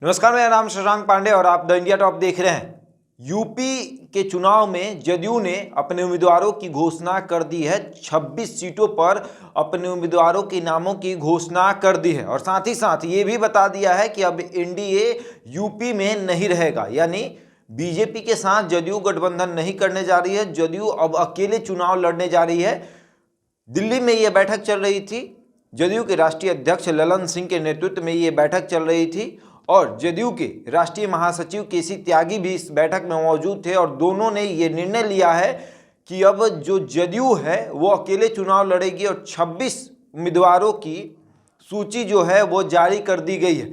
नमस्कार, मेरा नाम शशांक पांडे और आप द इंडिया टॉप देख रहे हैं। यूपी के चुनाव में जदयू ने अपने उम्मीदवारों की घोषणा कर दी है। 26 सीटों पर अपने उम्मीदवारों के नामों की घोषणा कर दी है और साथ ही साथ ये भी बता दिया है कि अब एनडीए यूपी में नहीं रहेगा, यानी बीजेपी के साथ जदयू गठबंधन नहीं करने जा रही है। जदयू अब अकेले चुनाव लड़ने जा रही है। दिल्ली में ये बैठक चल रही थी, जदयू के राष्ट्रीय अध्यक्ष ललन सिंह के नेतृत्व में ये बैठक चल रही थी और जदयू के राष्ट्रीय महासचिव केसी त्यागी भी इस बैठक में मौजूद थे और दोनों ने ये निर्णय लिया है कि अब जो जदयू है वो अकेले चुनाव लड़ेगी और 26 उम्मीदवारों की सूची जो है वो जारी कर दी गई है।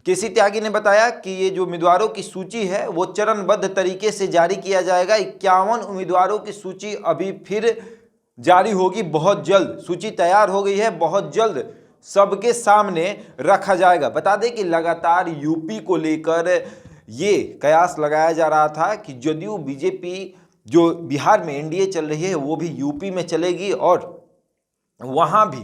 केसी त्यागी ने बताया कि ये जो उम्मीदवारों की सूची है वो चरणबद्ध तरीके से जारी किया जाएगा। 51 उम्मीदवारों की सूची अभी फिर जारी होगी, बहुत जल्द सूची तैयार हो गई है, बहुत जल्द सबके सामने रखा जाएगा। बता दें कि लगातार यूपी को लेकर ये कयास लगाया जा रहा था कि जदयू बीजेपी जो बिहार में एनडीए चल रही है वो भी यूपी में चलेगी और वहाँ भी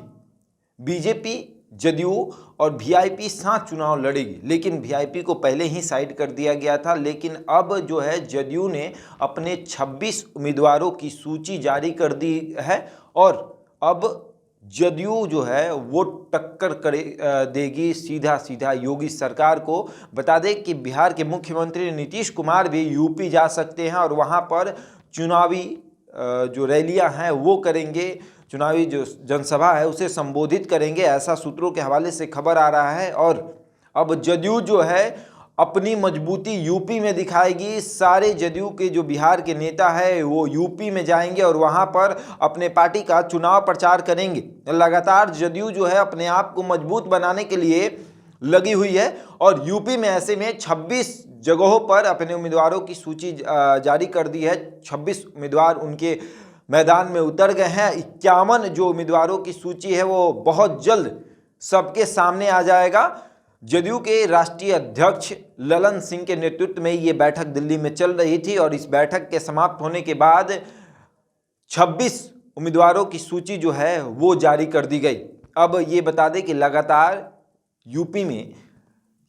बीजेपी जदयू और वीआईपी साथ चुनाव लड़ेगी, लेकिन वीआईपी को पहले ही साइड कर दिया गया था। लेकिन अब जो है जदयू ने अपने 26 उम्मीदवारों की सूची जारी कर दी है और अब जदयू जो है वो टक्कर देगी सीधा योगी सरकार को। बता दें कि बिहार के मुख्यमंत्री नीतीश कुमार भी यूपी जा सकते हैं और वहां पर चुनावी जो रैलियां हैं वो करेंगे, चुनावी जो जनसभा है उसे संबोधित करेंगे, ऐसा सूत्रों के हवाले से खबर आ रहा है। और अब जदयू जो है अपनी मजबूती यूपी में दिखाएगी। सारे जदयू के जो बिहार के नेता है वो यूपी में जाएंगे और वहां पर अपने पार्टी का चुनाव प्रचार करेंगे। लगातार जदयू जो है अपने आप को मजबूत बनाने के लिए लगी हुई है और यूपी में ऐसे में 26 जगहों पर अपने उम्मीदवारों की सूची जारी कर दी है। 26 उम्मीदवार उनके मैदान में उतर गए हैं। 51 जो उम्मीदवारों की सूची है वो बहुत जल्द सबके सामने आ जाएगा। जदयू के राष्ट्रीय अध्यक्ष ललन सिंह के नेतृत्व में ये बैठक दिल्ली में चल रही थी और इस बैठक के समाप्त होने के बाद 26 उम्मीदवारों की सूची जो है वो जारी कर दी गई। अब ये बता दें कि लगातार यूपी में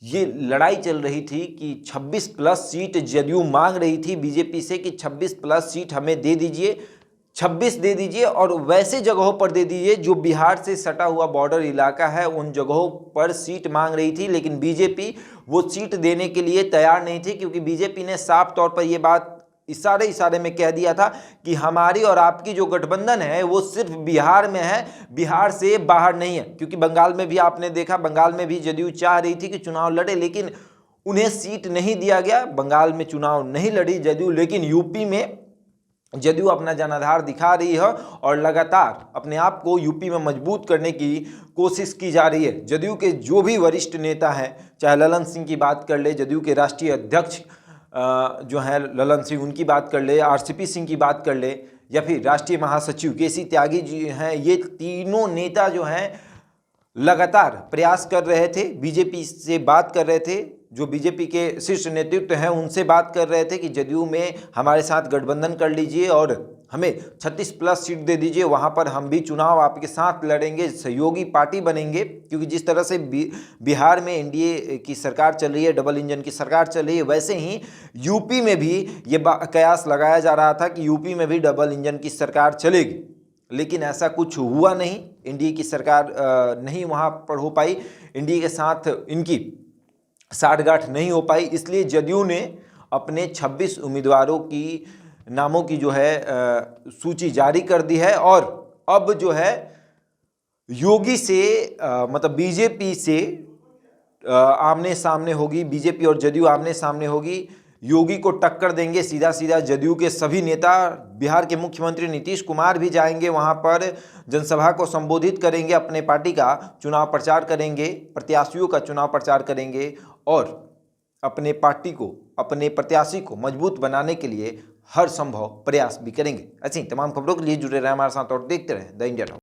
ये लड़ाई चल रही थी कि 26 प्लस सीट जदयू मांग रही थी बीजेपी से कि 26 प्लस सीट हमें दे दीजिए, 26 दे दीजिए और वैसे जगहों पर दे दीजिए जो बिहार से सटा हुआ बॉर्डर इलाका है, उन जगहों पर सीट मांग रही थी। लेकिन बीजेपी वो सीट देने के लिए तैयार नहीं थी, क्योंकि बीजेपी ने साफ तौर पर यह बात इशारे में कह दिया था कि हमारी और आपकी जो गठबंधन है वो सिर्फ बिहार में है, बिहार से बाहर नहीं है। क्योंकि बंगाल में भी आपने देखा, बंगाल में भी जदयू चाह रही थी कि चुनाव लड़े, लेकिन उन्हें सीट नहीं दिया गया। बंगाल में चुनाव नहीं लड़ी जदयू, लेकिन यूपी में जदयू अपना जनाधार दिखा रही है और लगातार अपने आप को यूपी में मजबूत करने की कोशिश की जा रही है। जदयू के जो भी वरिष्ठ नेता हैं, चाहे ललन सिंह की बात कर ले, जदयू के राष्ट्रीय अध्यक्ष जो हैं ललन सिंह, उनकी बात कर ले, आरसीपी सिंह की बात कर ले, या फिर राष्ट्रीय महासचिव केसी त्यागी जी हैं, ये तीनों नेता जो हैं लगातार प्रयास कर रहे थे, बीजेपी से बात कर रहे थे, जो बीजेपी के शीर्ष नेतृत्व हैं उनसे बात कर रहे थे कि जदयू में हमारे साथ गठबंधन कर लीजिए और हमें 36 प्लस सीट दे दीजिए, वहां पर हम भी चुनाव आपके साथ लड़ेंगे, सहयोगी पार्टी बनेंगे। क्योंकि जिस तरह से बिहार में एनडीए की सरकार चल रही है, डबल इंजन की सरकार चल रही है, वैसे ही यूपी में भी ये कयास लगाया जा रहा था कि यूपी में भी डबल इंजन की सरकार चलेगी। लेकिन ऐसा कुछ हुआ नहीं, एनडीए की सरकार नहीं वहाँ पर हो पाई, एनडीए के साथ इनकी साठगांठ नहीं हो पाई। इसलिए जदयू ने अपने 26 उम्मीदवारों की नामों की जो है सूची जारी कर दी है और अब जो है योगी से मतलब बीजेपी से आमने सामने होगी, बीजेपी और जदयू आमने सामने होगी। योगी को टक्कर देंगे सीधा जदयू के सभी नेता। बिहार के मुख्यमंत्री नीतीश कुमार भी जाएंगे वहां पर, जनसभा को संबोधित करेंगे, अपने पार्टी का चुनाव प्रचार करेंगे, प्रत्याशियों का चुनाव प्रचार करेंगे और अपने पार्टी को, अपने प्रत्याशी को मजबूत बनाने के लिए हर संभव प्रयास भी करेंगे। ऐसी तमाम खबरों के लिए जुड़े रहे हमारे साथ और देखते रहे द इंडिया टॉप।